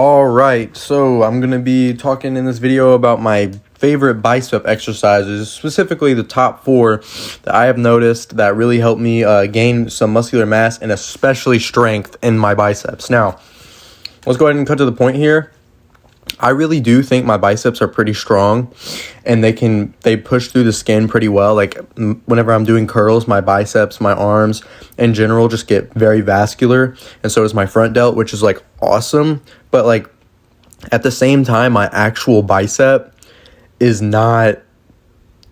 All right, so I'm going to be talking in this video about my favorite bicep exercises, specifically the top 4 that I have noticed that really help me gain some muscular mass and especially strength in my biceps. Now, let's go ahead and cut to the point here. I really do think my biceps are pretty strong and they push through the skin pretty well. Like whenever I'm doing curls, my biceps, my arms in general just get very vascular, and so does my front delt, which is like awesome. But like at the same time, my actual bicep is not,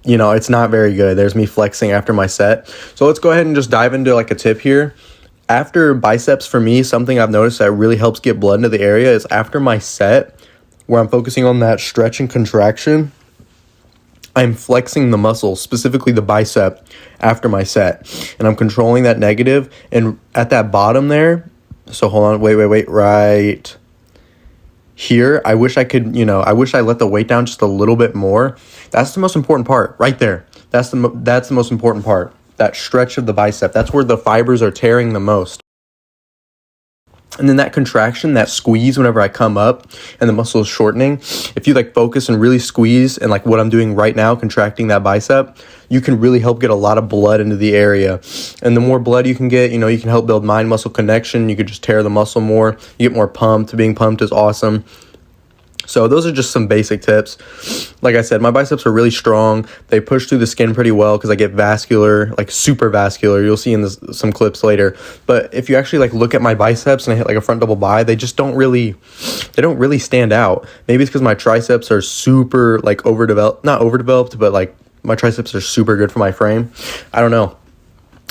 it's not very good. There's me flexing after my set. So let's go ahead and just dive into like a tip here. After biceps, for me, something I've noticed that really helps get blood into the area is after my set, where I'm focusing on that stretch and contraction, I'm flexing the muscle, specifically the bicep, after my set. And I'm controlling that negative. And at that bottom there, so hold on, wait, right here, I wish I could, I wish I let the weight down just a little bit more. That's the most important part, right there. That's the most important part, that stretch of the bicep. That's where the fibers are tearing the most. And then that contraction, that squeeze whenever I come up and the muscle is shortening, if you like focus and really squeeze and like what I'm doing right now, contracting that bicep, you can really help get a lot of blood into the area. And the more blood you can get, you can help build mind-muscle connection. You could just tear the muscle more. You get more pumped. Being pumped is awesome. So those are just some basic tips. Like I said, my biceps are really strong. They push through the skin pretty well because I get vascular, like super vascular. You'll see in some clips later. But if you actually like look at my biceps and I hit like a front double bi, they just don't really stand out. Maybe it's because my triceps are super like not overdeveloped, but like my triceps are super good for my frame. I don't know.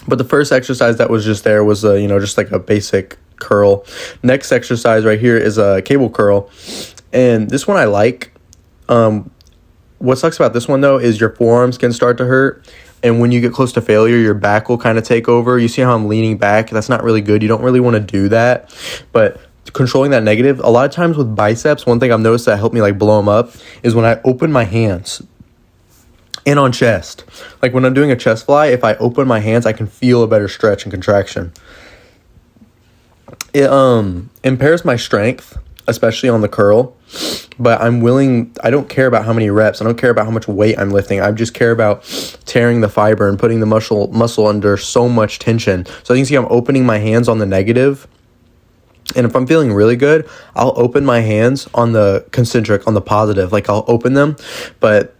But the first exercise that was just there was, just like a basic curl. Next exercise right here is a cable curl. And this one I like. What sucks about this one, though, is your forearms can start to hurt. And when you get close to failure, your back will kind of take over. You see how I'm leaning back? That's not really good. You don't really want to do that. But controlling that negative, a lot of times with biceps, one thing I've noticed that helped me like blow them up is when I open my hands and on chest. Like when I'm doing a chest fly, if I open my hands, I can feel a better stretch and contraction. It impairs my strength, especially on the curl, but I don't care about how many reps. I don't care about how much weight I'm lifting. I just care about tearing the fiber and putting the muscle under so much tension. So you can see I'm opening my hands on the negative. And if I'm feeling really good, I'll open my hands on the concentric, on the positive. Like I'll open them, but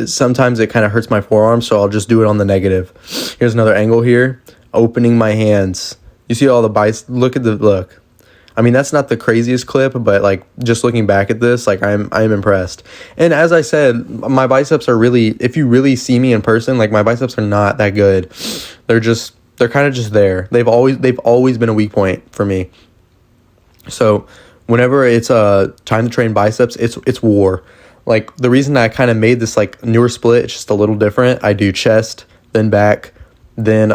sometimes it kind of hurts my forearm, so I'll just do it on the negative. Here's another angle here, opening my hands. You see all the biceps, look. I mean, that's not the craziest clip, but like just looking back at this, like I'm impressed. And as I said, my biceps are really, if you really see me in person, like my biceps are not that good. They're kind of just there. They've always been a weak point for me. So whenever it's time to train biceps, it's war. Like the reason I kind of made this like newer split, it's just a little different. I do chest, then back, then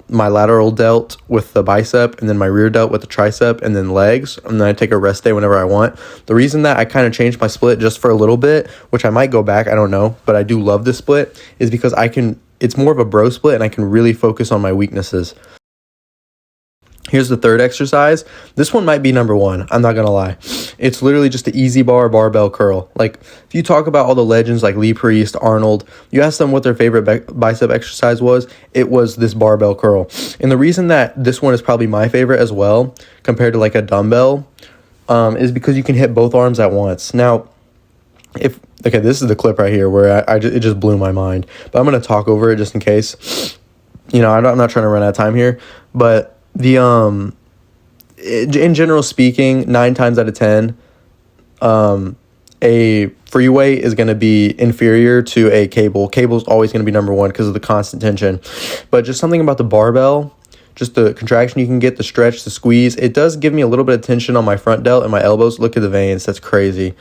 my lateral delt with the bicep, and then my rear delt with the tricep, and then legs, and then I take a rest day whenever I want. The reason that I kind of changed my split just for a little bit, which I might go back, I don't know, but I do love this split, is because it's more of a bro split, and I can really focus on my weaknesses. Here's the third exercise. This one might be number 1. I'm not going to lie. It's literally just an easy bar barbell curl. Like if you talk about all the legends like Lee Priest, Arnold, you ask them what their favorite bicep exercise was, it was this barbell curl. And the reason that this one is probably my favorite as well, compared to like a dumbbell, is because you can hit both arms at once. Now, this is the clip right here where it just blew my mind. But I'm going to talk over it just in case. I'm not trying to run out of time here, but in general speaking, 9 times out of 10, a free weight is going to be inferior to a cable. Cable is always going to be number 1 because of the constant tension. But just something about the barbell, just the contraction you can get, the stretch, the squeeze, it does give me a little bit of tension on my front delt and my elbows. Look at the veins. That's crazy.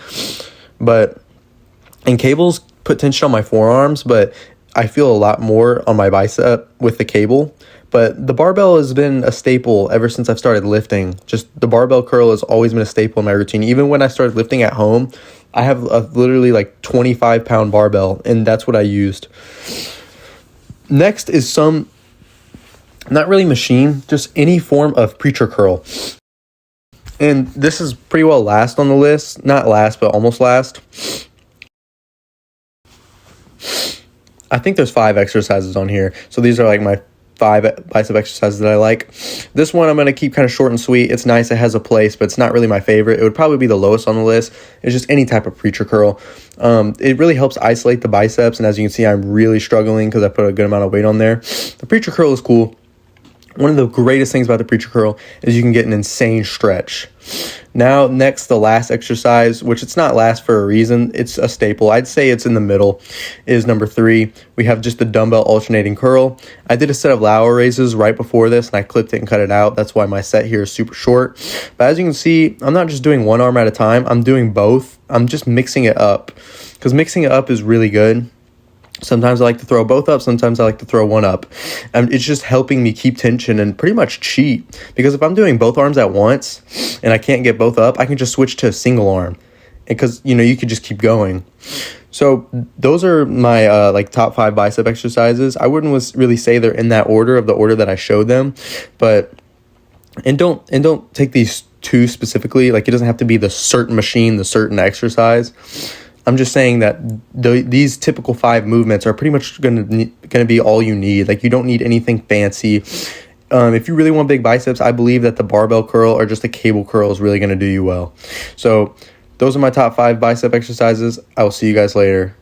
And cables put tension on my forearms, but I feel a lot more on my bicep with the cable. But the barbell has been a staple ever since I've started lifting. Just the barbell curl has always been a staple in my routine. Even when I started lifting at home, I have a literally like 25-pound barbell, and that's what I used. Next is some, not really machine, just any form of preacher curl. And this is pretty well last on the list. Not last, but almost last. I think there's 5 exercises on here. So these are like my 5 bicep exercises that I like. This one I'm going to keep kind of short and sweet. It's nice. It has a place, but it's not really my favorite. It would probably be the lowest on the list. It's just any type of preacher curl. It really helps isolate the biceps. And as you can see, I'm really struggling because I put a good amount of weight on there. The preacher curl is cool. One of the greatest things about the preacher curl is you can get an insane stretch. Now, next, the last exercise, which it's not last for a reason. It's a staple. I'd say it's in the middle, is number 3. We have just the dumbbell alternating curl. I did a set of lateral raises right before this, and I clipped it and cut it out. That's why my set here is super short. But as you can see, I'm not just doing one arm at a time. I'm doing both. I'm just mixing it up because mixing it up is really good. Sometimes I like to throw both up. Sometimes I like to throw one up. And it's just helping me keep tension and pretty much cheat. Because if I'm doing both arms at once and I can't get both up, I can just switch to a single arm. Because, you could just keep going. So those are my top 5 bicep exercises. I wouldn't really say they're in that order of the order that I showed them. And don't take these two specifically. Like, it doesn't have to be the certain machine, the certain exercise. I'm just saying that these typical 5 movements are pretty much going to be all you need. Like, you don't need anything fancy. If you really want big biceps, I believe that the barbell curl or just a cable curl is really going to do you well. So those are my top 5 bicep exercises. I will see you guys later.